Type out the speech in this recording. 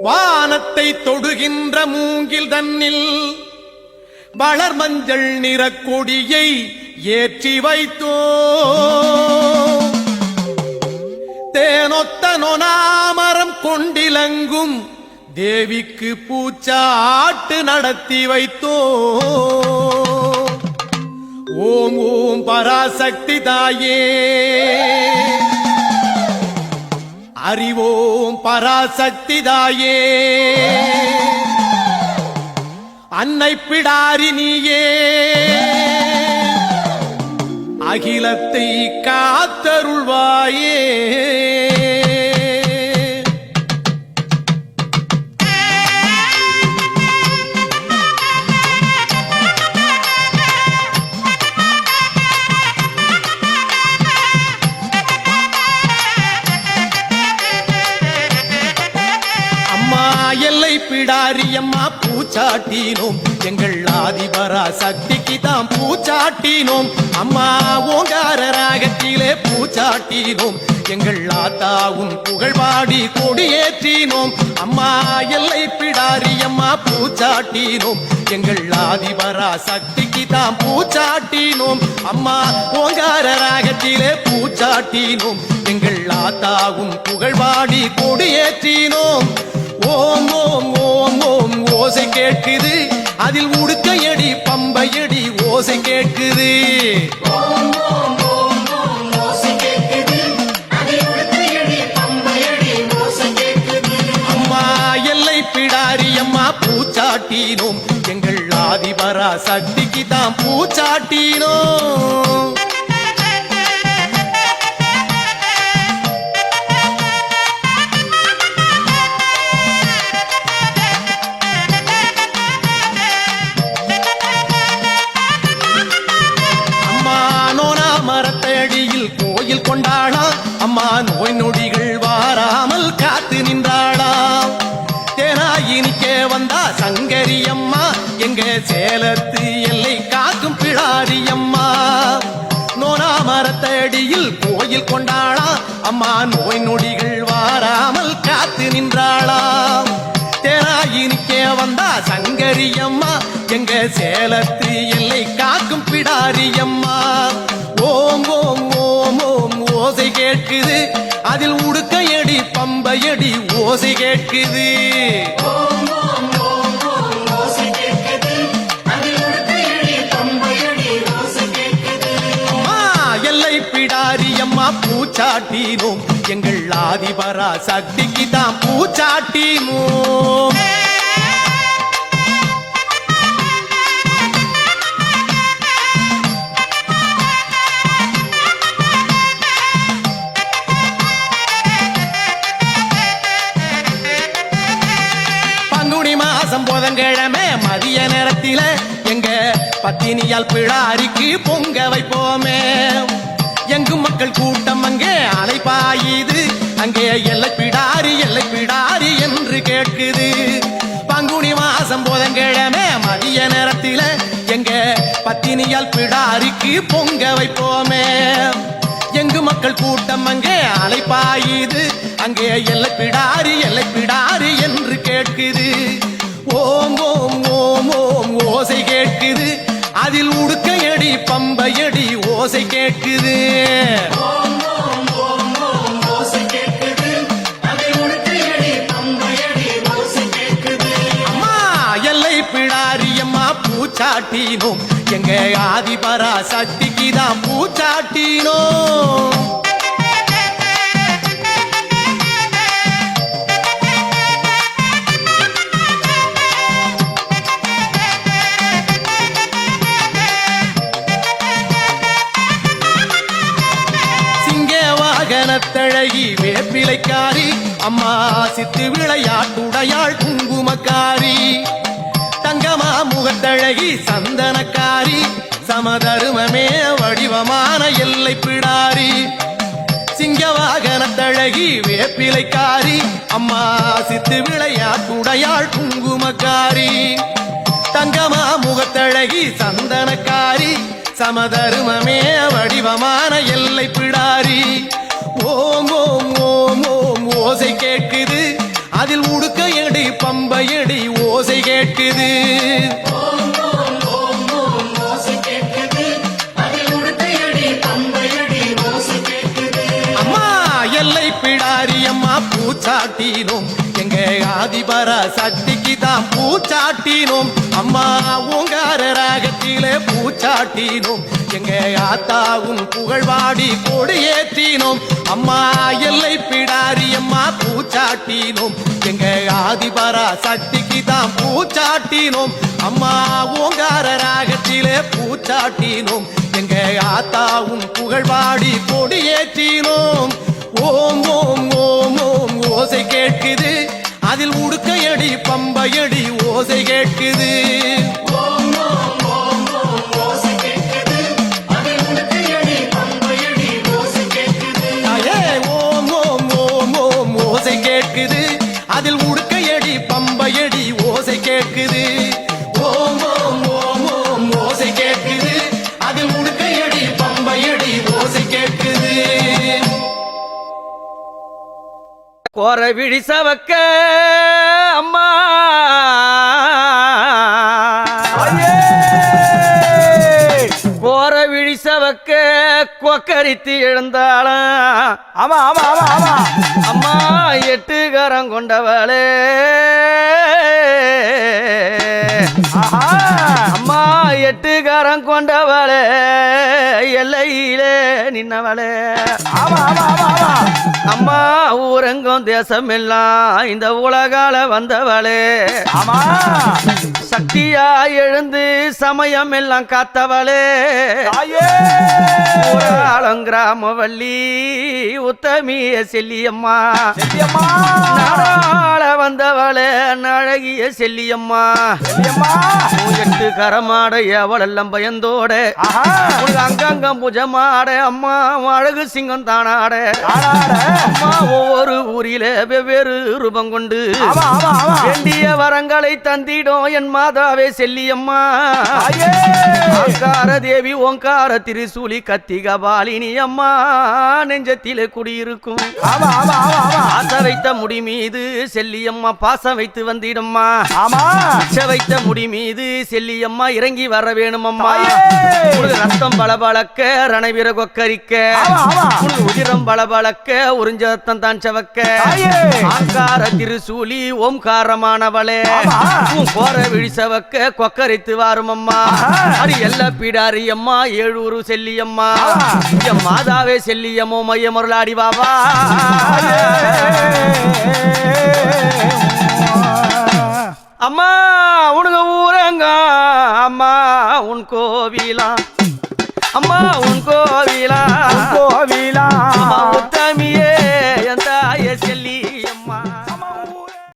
வானத்தை தொடுகின்ற மூங்கில் தன்னில் வளர் மஞ்சள் நிற கொடியை ஏற்றி வைத்தோ தேனொத்த நொனாமரம் கொண்டிலங்கும் தேவிக்கு பூச்சாட்டு நடத்தி வைத்தோ ஓம் ஓம் பராசக்தி தாயே அறிவோம் பராசக்தி தாயே அன்னை பிடாரி நீயே அகிலத்தை காத்தருள்வாயே எல்லை பிடாரியம்மா பூச்சாட்டினோம் எங்கள் ஆதிபரா சக்திக்கு தாம் பூச்சாட்டினோம் அம்மா ஓங்கார ராகத்திலே பூச்சாட்டினோம் எங்கள் ஆத்தாவும் புகழ்பாடி கொடியேற்றினோம் அம்மா எல்லை பிடாரியம்மா பூச்சாட்டினோம் எங்கள் ஆதிபரா சக்திக்கு தாம் பூச்சாட்டினோம் அம்மா ஓங்கார ராகத்திலே பூச்சாட்டினோம் எங்கள் ஆத்தாவும் புகழ்பாடி கொடியேற்றினோம் ஓம் ஓம் ஓம் ஓம் ஓசை கேட்குது அதில் உடுக்கையடி பம்பையடி ஓசை கேட்குது அம்மா எல்லை பிடாரி அம்மா பூச்சாட்டினோம் எங்கள் ஆதிபரா சக்திக்கு தாம் பூச்சாட்டினோம் கோயில் கொண்டாளா அம்மா நோய் நொடிகள் வாராமல் காத்து நின்றாளா தேனாயினிக்க வந்தா சங்கரி அம்மா எங்க சேலத்து எல்லை காக்கும் பிடாரி அம்மா நோனா மரத்தடியில் கோயில் கொண்டாளா அம்மா நோய் நொடிகள் வாராமல் காத்து நின்றாளா தேனாயினிக்க வந்தா சங்கரி அம்மா எங்க சேலத்து எல்லை காக்கும் பிடாரி அம்மா ஓம் ஓம் ஓம் ஓம் ஓசை கேட்குது அதில் உடுக்கையடி பம்பையடி ஓசை கேட்குது அம்மா எல்லை பிடாரி அம்மா பூச்சாட்டினோம் எங்கள் ஆதிபரா சக்திக்கு தான் பூச்சாட்டினோம் புதன்கிழமை மதிய நேரத்தில எங்க பத்தினியால் பிடாரிக்கு பொங்க வைப்போமே எங்கும் மக்கள் கூட்டம் அங்கே அலைப்பாயுது அங்கே எல்லை பிடாரி என்று கேட்குது பங்குனி மாசம் புதன்கிழமை மதிய நேரத்தில எங்க பத்தினியால் பிடாரிக்கு பொங்க வைப்போமே எங்கு மக்கள் கூட்டம் அங்கே அலைப்பாயுது அங்கே எல்லை பிடாரி என்று கேட்குது ஓம் ஓம் ஓம் ஓம் ஓசை கேட்குது அதில் உடுக்கையடி பம்பையடி ஓசை கேட்குது அம்மா எல்லை பிடாரி அம்மா பூச்சாட்டினோம் எங்க ஆதிபரா சக்திக்கு தான் பூச்சாட்டினோம் வாகனத்தழகி வேப்பிலைக்காரி அம்மா சித்து விளையாட்டுடையாள் குங்குமக்காரி தங்கமா முகத்தழகி சந்தனக்காரி சமதருமமே வடிவமான எல்லை பிடாரி சிங்க வாகனத்தழகி வேப்பிலைக்காரி அம்மா சித்து விளையாட்டுடையாள் குங்குமக்காரி தங்கமா முகத்தழகி சந்தனக்காரி சமதருமமே வடிவமான எல்லை பிடாரி ஓம் ஓம் ஓம் ஓம் ஓசை கேட்குது அதில் உடுக்கையடி பம்பையடி ஓசை கேட்குது அம்மா எல்லை பிடாரி அம்மா பூச்சாட்டினோம் எங்க ஆதிபரா சக்திக்கு தான் பூச்சாட்டினோம் அம்மா ஓங்கார ராகத்திலே பூச்சாட்டினோம் எங்க ஆத்தாவும் புகழ்வாடி கொடியேற்றினோம் அம்மா எல்லை பிடாரி அம்மா பூச்சாட்டினோம் எங்க ஆதிபரா சக்திக்கு தான் பூச்சாட்டினோம் அம்மா ஓங்கார ராகத்திலே பூச்சாட்டினோம் எங்க ஆத்தாவும் புகழ்வாடி கொடியேற்றினோம் ஓம் ஓம் ஓம் ஓம் ஓசை கேட்குது அதில் உடுக்கையடி பம்பையடி ஓசை கேட்குது அதில் உடுக்கையடி பம்பையடி ஓசை கேட்குது ஓம் ஓம் ஓம் ஓம் ஓசை கேட்குது அதில் உடுக்கையடி பம்பையடி ஓசை கேட்குது கோர விழிசவக்க அம்மா கோர விழிசவக்க கொக்கரித்து எழுந்தாளாம் ஆமா ஆமா ஆமா ஆமா அம்மா எட்டுகரம் கொண்டவளே அம்மா எட்டுகரம் கொண்டவளே எல்லையிலே நின்னவளே ஆமா ஆமா ஆமா ஆமா அம்மா ஊரெங்கும் தேசம் எல்லாம் இந்த உலகால வந்தவளே ஆமா சக்தியா எழுந்து சமயம் எல்லாம் காத்தவளே தாயே கிராமவல்லி உத்தமிய செல்லியம்மா செல்லியம்மா நாடாள வந்தவளே அழகிய செல்லியம்மா செல்லியம்மா எட்டு கரமாட எவளெல்லாம் பயந்தோட உனக்கு அங்கங்கம் புஜமாட அம்மா அழகு சிங்கம் தானாட அம்மா ஒவ்வொரு ஊரிலே வெவ்வேறு ரூபம் கொண்டு ஆமா ஆமா ஆமா வேண்டிய வரங்களை தந்திடும் என் மாதாவே செல்லியம்மா ஓங்கார தேவி ஓங்கார திரிசூலி கத்திக பாலினி அம்மா நெஞ்சத்திலே குடியிருக்கும் ஆமா ஆமா ஆமா ஆமா ஆசை வைத்த முடி மீது செல்லியம்மா பாசம் வைத்து வந்திடம்மா ஆமா இச்ச வைத்த முடி மீது செல்லியம்மா இறங்கி வர வேணும் அம்மா உனக்கு ரத்தம் பளபளக்க ரணவீர கொக்கரிக்க உனக்கு உதிரம் பளபளக்க உறிஞ்ச ரத்தம் தான் செவக்க ஆங்கார திருசூலி ஓம்காரமானவளே உன் கோர விழிசவக்க கொக்கரித்து வாரும் அம்மா அது எல்லா பிடாரி அம்மா ஏழூரு செல்லியம்மா என் மாதாவே செல்லியம்மோ மைய முரளாடி வாவா அம்மா உனக்கு ஊரங்க அம்மா உன் கோவிலாம்